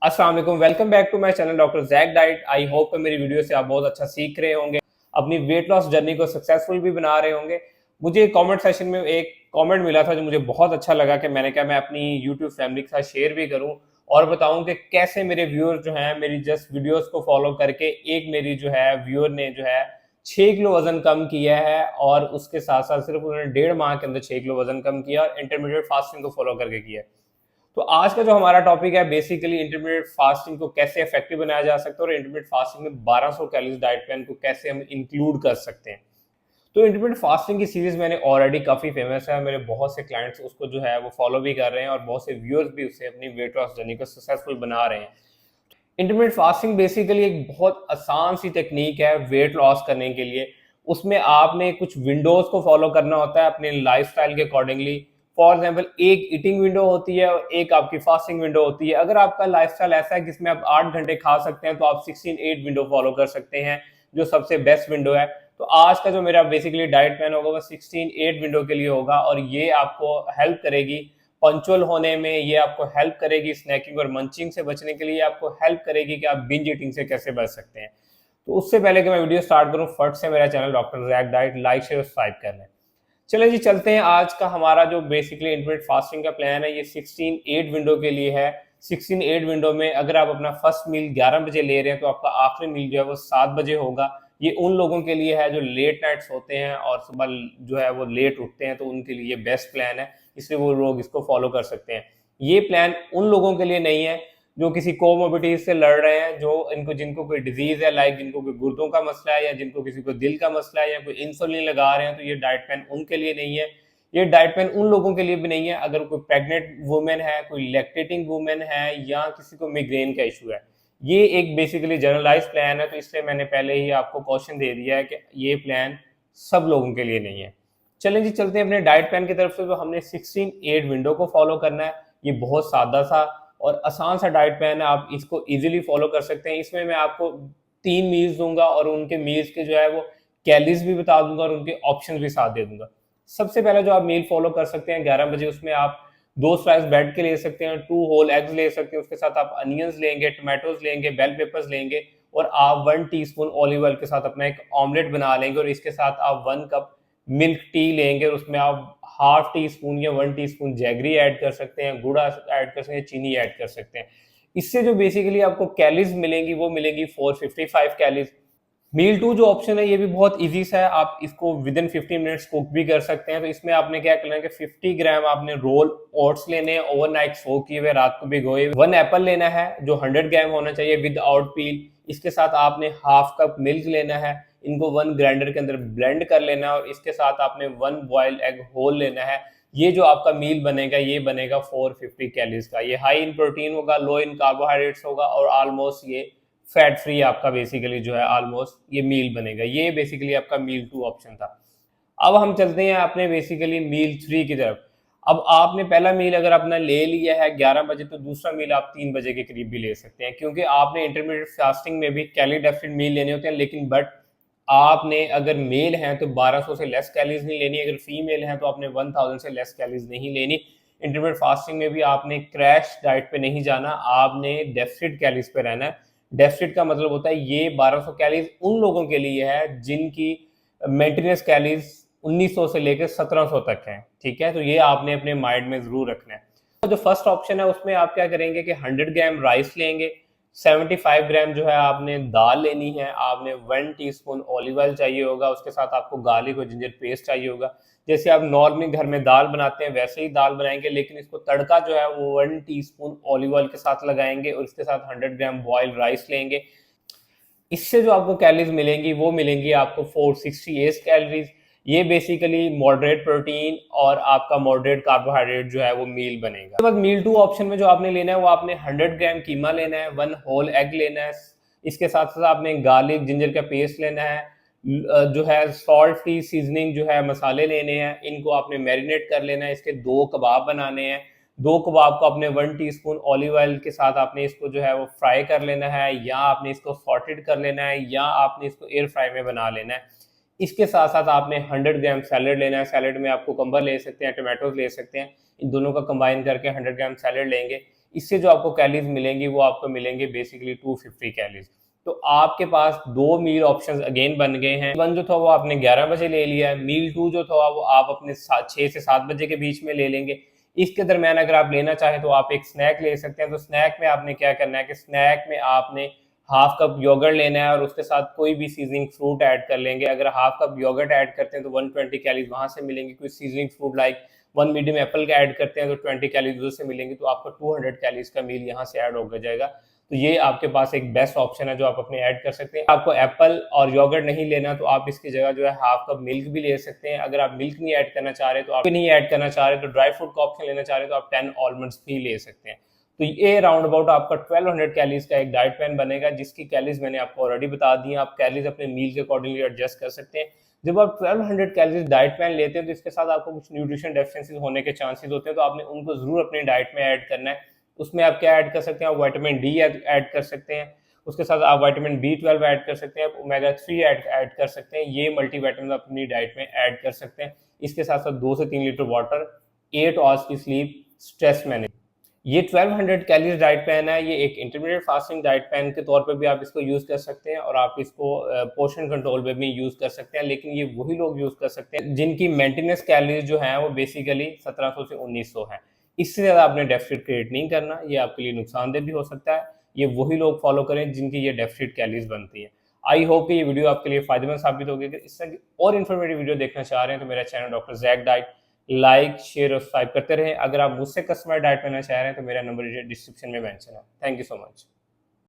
अस्सलाम वालेकुम, welcome back to my channel doctor Jack Diet. I hope कि मेरी वीडियो से आप बहुत अच्छा सीख रहे होंगे, अपनी वेट लॉस जर्नी को सक्सेसफुल भी बना रहे होंगे। मुझे कमेंट सेशन में एक कमेंट मिला था जो मुझे बहुत अच्छा लगा कि मैंने कहा मैं अपनी यूट्यूब फैमिली के साथ शेयर भी करूं और बताऊं कि कैसे मेरे व्यूअर जो हैं मेरी जस्ट वीडियोस को फॉलो करके एक मेरी जो है व्यूअर ने जो है 6 किलो वजन कम किया है और उसके साथ साथ सिर्फ उन्होंने 1.5 माह के अंदर 6 किलो वजन कम किया और इंटरमीडिएट फास्टिंग को फॉलो करके किया है। तो आज का जो हमारा टॉपिक है बेसिकली इंटरमीडिएट फास्टिंग को कैसे इफेक्टिव बनाया जा सकता है और इंटरमीडिएट फास्टिंग में 1200 कैलोरीज डाइट प्लान को कैसे हम इंक्लूड कर सकते हैं। तो इंटरमीडिएट फास्टिंग की सीरीज मैंने ऑलरेडी काफी फेमस है, मेरे बहुत से क्लाइंट्स उसको जो है वो फॉलो भी कर रहे हैं और बहुत से व्यूअर्स भी उससे अपनी वेट लॉस जर्नी को सक्सेसफुल बना रहे हैं। इंटरमीडिएट फास्टिंग बेसिकली एक बहुत आसान सी टेक्निक है वेट लॉस करने के लिए। उसमें आपने कुछ विंडोज को फॉलो करना होता है अपने लाइफस्टाइल के अकॉर्डिंगली। फॉर एग्जांपल एक ईटिंग विंडो होती है और एक आपकी फास्टिंग विंडो होती है। अगर आपका लाइफस्टाइल ऐसा है जिसमें आप 8 घंटे खा सकते हैं तो आप 16-8 विंडो फॉलो कर सकते हैं, जो सबसे बेस्ट विंडो है। तो आज का जो मेरा बेसिकली डाइट प्लान होगा वो 16-8 विंडो के लिए होगा और ये आपको हेल्प करेगी पंचुअल होने में, ये आपको हेल्प करेगी स्नैकिंग और मंचिंग से बचने के लिए, आपको हेल्प करेगी कि आप बिंज ईटिंग से कैसे बच सकते हैं। तो उससे पहले कि मैं वीडियो स्टार्ट करूं, फट से मेरा channel doctor Jack Diet like share subscribe कर लें। चलिए जी चलते हैं। आज का हमारा जो बेसिकली इंटरमीडिएट फास्टिंग का प्लान है ये 16-8 विंडो के लिए है। 16-8 विंडो में अगर आप अपना फर्स्ट मील 11 बजे ले रहे हैं तो आपका आखिरी मील जो है वो 7 बजे होगा। ये उन लोगों के लिए है जो लेट नाइट्स होते हैं और सुबह जो है वो लेट उठते हैं, तो उनके लिए बेस्ट प्लान है, इसलिए वो लोग इसको फॉलो कर सकते हैं। ये प्लान उन लोगों के लिए नहीं है जो किसी कोमोबिटीज से लड़ रहे हैं, जो इनको जिनको कोई डिजीज है, लाइक जिनको कोई गुर्दों का मसला है या जिनको किसी को दिल का मसला है या कोई इंसुलिन लगा रहे हैं, तो ये डाइट प्लान उनके लिए नहीं है। ये डाइट प्लान उन लोगों के लिए भी नहीं है अगर कोई प्रेग्नेंट वुमेन है, कोई लैक्टेटिंग वुमेन है या किसी को मिग्रेन का इशू है। ये एक बेसिकली जनरलाइज प्लान है, तो इसलिए मैंने पहले ही आपको क्वेश्चन दे दिया है कि ये प्लान सब लोगों के लिए नहीं है। चलें जी चलते हैं अपने डाइट प्लान की तरफ से। तो हमने 16-8 विंडो को फॉलो करना है। ये बहुत सादा सा और आसान सा डाइट प्लान है, आप इसको इजीली फॉलो कर सकते हैं। इसमें मैं आपको 3 मील्स दूंगा और उनके मील्स के जो है वो कैलोरीज भी बता दूंगा और उनके ऑप्शन भी साथ दे दूंगा। सबसे पहले जो आप मील फॉलो कर सकते हैं 11 बजे, उसमें आप 2 स्लाइस ब्रेड के ले सकते हैं, 2 होल एग्स ले सकते हैं, उसके साथ आप अनियंस लेंगे, टमाटोज लेंगे, बेल पेपर्स लेंगे और आप 1 टीस्पून ऑलिव ऑयल के साथ अपना एक ऑमलेट बना लेंगे और इसके साथ आप 1 कप मिल्क टी लेंगे और उसमें आप हाफ टी स्पून या 1 टीस्पून जैगरी ऐड कर सकते हैं, गुड़ ऐड कर सकते हैं, चीनी ऐड कर सकते हैं। इससे जो बेसिकली आपको कैलोरीज मिलेंगी वो मिलेंगी 455 कैलोरीज। मील टू जो ऑप्शन है ये भी बहुत इजी सा है, आप इसको विद इन 15 मिनट्स कुक भी कर सकते हैं। तो इसमें आपने क्या करना है कि 50 ग्राम आपने रोल ओट्स लेने हैं, ओवरनाइट सो किए हुए, रात को भिगोए। 1 एप्पल लेना है जो 100 ग्राम होना चाहिए विदाउट पील। इसके साथ आपने हाफ कप मिल्क लेना है, इनको 1 ग्राइंडर के अंदर ब्लेंड कर लेना है और इसके साथ आपने 1 बॉइल्ड एग होल लेना है। ये जो आपका मील बनेगा ये बनेगा 450 कैलोरीज का। ये हाई इन प्रोटीन होगा, लो इन कार्बोहाइड्रेट्स होगा और ऑलमोस्ट ये फैट फ्री आपका बेसिकली जो है ऑलमोस्ट ये मील बनेगा। ये बेसिकली आपका मील 2 ऑप्शन था। अब हम चलते हैं अपने बेसिकली मील 3 की तरफ। अब आपने पहला मील अगर अपना ले लिया है 11 बजे तो दूसरा मील आप 3 बजे के करीब भी ले सकते हैं, क्योंकि आपने इंटरमीडिएट फास्टिंग में भी कैलोरी डेफिसिट मील लेने होते हैं। लेकिन बट आपने अगर मेल हैं तो 1200 से लेस कैलोरीज नहीं लेनी, अगर फीमेल हैं तो आपने 1000 से लेस कैलोरीज नहीं लेनी। इंटरमीडिएट फास्टिंग में भी आपने क्रैश डाइट पे नहीं जाना, आपने डेफिसिट कैलोरीज पे रहना है। डेफिसिट का मतलब होता है ये 1200 कैलोरीज उन लोगों के लिए है जिनकी मेंटेनेंस कैलोरीज 1900 से लेकर 1700 तक है। ठीक है, तो ये आपने अपने माइंड में जरूर रखना है। तो जो फर्स्ट ऑप्शन है उसमें आप क्या करेंगे कि 100 ग्राम राइस लेंगे, 75 ग्राम जो है आपने दाल लेनी है, आपने 1 टीस्पून ऑलिव ऑयल चाहिए होगा, उसके साथ आपको गार्लिक और जिंजर पेस्ट चाहिए होगा। जैसे आप नॉर्मली घर में दाल बनाते हैं वैसे ही दाल बनाएंगे, लेकिन इसको तड़का जो है वो 1 टीस्पून ऑलिव ऑयल के साथ लगाएंगे और इसके साथ 100 ग्राम बॉइल्ड राइस लेंगे। इससे जो आपको कैलोरीज मिलेंगी वो मिलेंगी आपको 468 कैलोरीज। ये बेसिकली मॉडरेट प्रोटीन और आपका मॉडरेट कार्बोहाइड्रेट जो है वो मील बनेगा। उसके बाद मील 2 ऑप्शन में जो आपने लेना है वो आपने 100 ग्राम कीमा लेना है, 1 होल एग लेना है, इसके साथ साथ आपने गार्लिक जिंजर का पेस्ट लेना है, जो है सॉल्ट फ्री सीजनिंग जो है मसाले लेने हैं, इनको आपने मैरिनेट कर लेना है। इसके 2 कबाब बनाने हैं। 2 कबाब को आपने 1 टीस्पून ऑलिव ऑयल के साथ आपने इसको जो है वो फ्राई कर लेना है, या आपने इसको सॉटेड कर लेना है, या आपने इसको एयर फ्राई में बना लेना है। इसके साथ साथ आपने 100 ग्राम सैलड लेना है। सैलड में आप कुकम्बर ले सकते हैं, टमाटोज ले सकते हैं, इन दोनों का कंबाइन करके 100 ग्राम सैलड लेंगे। इससे जो आपको कैलोरीज मिलेंगी वो आपको मिलेंगे बेसिकली 250 कैलोरीज। तो आपके पास 2 मील ऑप्शंस अगेन बन गए हैं। वन जो था वो आपने 11 बजे ले लिया है, मील 2 जो था वो आप अपने 6 से 7 बजे के बीच में ले लेंगे। इसके दरमियान अगर आप लेना चाहें तो आप एक स्नैक ले सकते हैं। तो स्नैक में आपने क्या करना है कि स्नैक में आपने हाफ कप योगर्ट लेना है और उसके साथ कोई भी सीजनिंग फ्रूट ऐड कर लेंगे। अगर हाफ कप योगर्ट ऐड करते हैं तो 120 कैलोरीज वहां से मिलेंगी। कोई seasoning fruit like 1 medium Apple का ऐड करते हैं तो 20 कैलोरीज उधर से मिलेंगी। तो आपका 200 कैलोरीज का मील यहाँ से ऐड हो जाएगा। तो ये आपके पास एक बेस्ट ऑप्शन है जो आप अपने ऐड कर सकते हैं। आपको एप्पल और योगर्ट नहीं लेना तो आप इसकी जगह जो है हाफ कप मिल्क भी ले सकते हैं। अगर आप मिल्क नहीं ऐड करना चाह रहे तो आप नहीं ऐड करना चाह रहे तो ड्राई फ्रूट का ऑप्शन लेना चाह रहे तो आप 10 आलमंड्स भी ले सकते हैं। तो ये राउंड अबाउट आपका 1200 कैलोरीज का एक डाइट प्लान बनेगा, जिसकी कैलोरीज मैंने आपको ऑलरेडी बता दी है। आप कैलोरीज अपने मील के अकॉर्डिंगली एडजस्ट कर सकते हैं। जब आप 1200 कैलोरीज डाइट प्लान लेते हैं तो इसके साथ आपको कुछ न्यूट्रिशन डेफिशिएंसीज होने के चांसेस होते हैं, तो आपने उनको जरूर अपनी डाइट में ऐड करना है। उसमें आप क्या ऐड कर सकते हैं, आप विटामिन डी ऐड कर सकते हैं, उसके साथ आप विटामिन B12 ऐड कर सकते हैं, आप ओमेगा 3 ऐड कर सकते हैं। ये मल्टीविटामिन आप अपनी डाइट में ऐड कर सकते हैं। इसके साथ साथ 2 से 3 लीटर वाटर, 8 आवर्स की स्लीप, स्ट्रेस मैनेज। ये 1200 कैलोरीज डाइट प्लान है। ये एक इंटरमीडिएट फास्टिंग डाइट प्लान के तौर पे भी आप इसको यूज कर सकते हैं और आप इसको पोर्शन कंट्रोल में भी यूज कर सकते हैं। लेकिन ये वही लोग यूज कर सकते हैं जिनकी मेंटेनेंस कैलोरीज जो है वो बेसिकली 1700 से 1900 है। इससे ज्यादा आपने डेफिसिट क्रिएट नहीं करना, ये आपके लिए नुकसानदेह भी हो सकता है। ये वही लोग फॉलो करें जिनकी ये डेफिसिट कैलोरीज बनती है। आई होप कि ये वीडियो आपके लिए फायदेमंद साबित होगी। अगर इस तरह की और इन्फॉर्मेटिव वीडियो देखना चाह रहे हैं तो मेरा channel doctor Jack Diet like, share और सब्सक्राइब करते रहें। अगर आप मुझसे कस्टमर डाइट लेना चाह रहे हैं तो मेरा नंबर डिस्क्रिप्शन में मेंशन है। Thank you so much.